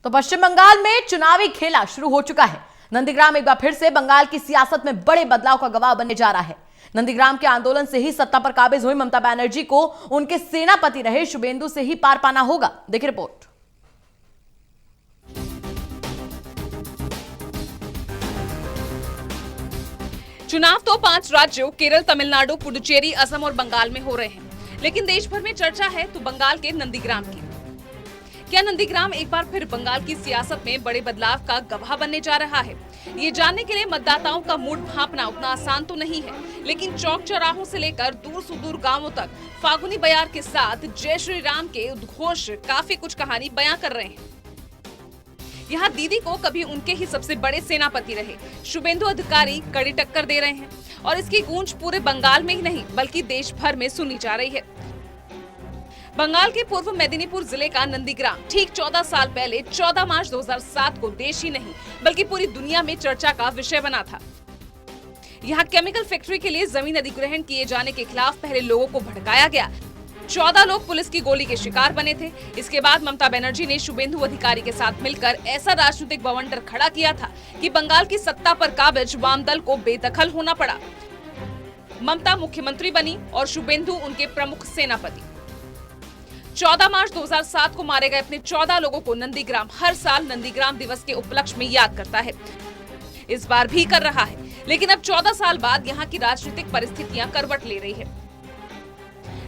तो पश्चिम बंगाल में चुनावी खेला शुरू हो चुका है। नंदीग्राम एक बार फिर से बंगाल की सियासत में बड़े बदलाव का गवाह बनने जा रहा है। नंदीग्राम के आंदोलन से ही सत्ता पर काबिज हुई ममता बनर्जी को उनके सेनापति रहे शुभेंदु से ही पार पाना होगा। देखिए रिपोर्ट। चुनाव तो 5 राज्यों केरल, तमिलनाडु, पुडुचेरी, असम और बंगाल में हो रहे हैं, लेकिन देश भर में चर्चा है तो बंगाल के नंदीग्राम की। क्या नंदीग्राम एक बार फिर बंगाल की सियासत में बड़े बदलाव का गवाह बनने जा रहा है? ये जानने के लिए मतदाताओं का मूड भांपना उतना आसान तो नहीं है, लेकिन चौक चौराहों से लेकर दूर सुदूर गांवों तक फागुनी बयार के साथ जय श्री राम के उद्घोष काफी कुछ कहानी बयां कर रहे हैं। यहाँ दीदी को कभी उनके ही सबसे बड़े सेनापति रहे शुभेंदु अधिकारी कड़ी टक्कर दे रहे हैं और इसकी गूंज पूरे बंगाल में ही नहीं बल्कि देश भर में सुनी जा रही है। बंगाल के पूर्व मेदिनीपुर जिले का नंदीग्राम ठीक 14 साल पहले 14 मार्च 2007 को देश ही नहीं बल्कि पूरी दुनिया में चर्चा का विषय बना था। यहाँ केमिकल फैक्ट्री के लिए जमीन अधिग्रहण किए जाने के खिलाफ पहले लोगों को भड़काया गया। 14 लोग पुलिस की गोली के शिकार बने थे। इसके बाद ममता बनर्जी ने शुभेंदु अधिकारी के साथ मिलकर ऐसा राजनीतिक बवंडर खड़ा किया था कि बंगाल की सत्ता पर काबिज वाम दल को बेदखल होना पड़ा। ममता मुख्यमंत्री बनी और शुभेंदु उनके प्रमुख सेनापति। 14 मार्च 2007 को मारे गए अपने 14 लोगों को नंदीग्राम हर साल नंदीग्राम दिवस के उपलक्ष्य में याद करता है। इस बार भी कर रहा है, लेकिन अब 14 साल बाद यहाँ की राजनीतिक परिस्थितियां करवट ले रही है।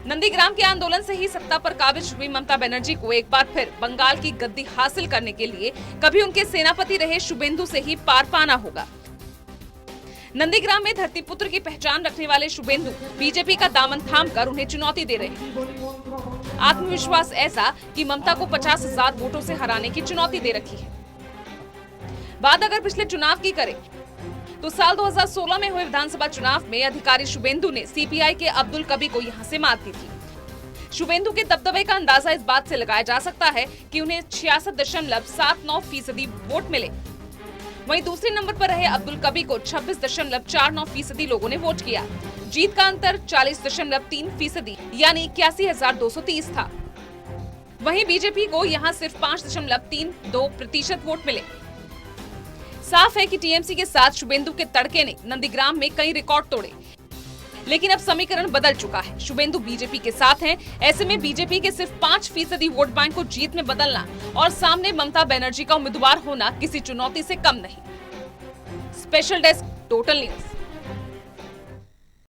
नंदीग्राम के आंदोलन से ही सत्ता पर काबिज हुई ममता बनर्जी को एक बार फिर बंगाल की गद्दी हासिल करने के लिए कभी उनके सेनापति रहे शुभेंदु से ही पार पाना होगा। नंदीग्राम में धरती पुत्र की पहचान रखने वाले शुभेंदु बीजेपी का दामन थामकर उन्हें चुनौती दे रहे हैं। आत्मविश्वास ऐसा कि ममता को 50,000 वोटों से हराने की चुनौती दे रखी है। बात अगर पिछले चुनाव की करें तो साल 2016 में हुए विधानसभा चुनाव में अधिकारी शुभेंदु ने सीपीआई के अब्दुल कबी को यहां से मात दी थी। शुभेंदु के दबदबे का अंदाजा इस बात से लगाया जा सकता है कि उन्हें 66.79% वोट मिले। वहीं दूसरे नंबर पर रहे अब्दुल कबी को 26.49% लोगों ने वोट किया। जीत का अंतर 40.3% यानी 81,230 था। वहीं बीजेपी को यहां सिर्फ 5.32% वोट मिले। साफ है कि टीएमसी के साथ शुभेंदु के तड़के ने नंदीग्राम में कई रिकॉर्ड तोड़े, लेकिन अब समीकरण बदल चुका है। शुभेंदु बीजेपी के साथ हैं, ऐसे में बीजेपी के सिर्फ 5% वोट बैंक को जीत में बदलना और सामने ममता बनर्जी का उम्मीदवार होना किसी चुनौती से कम नहीं। Special desk, total news.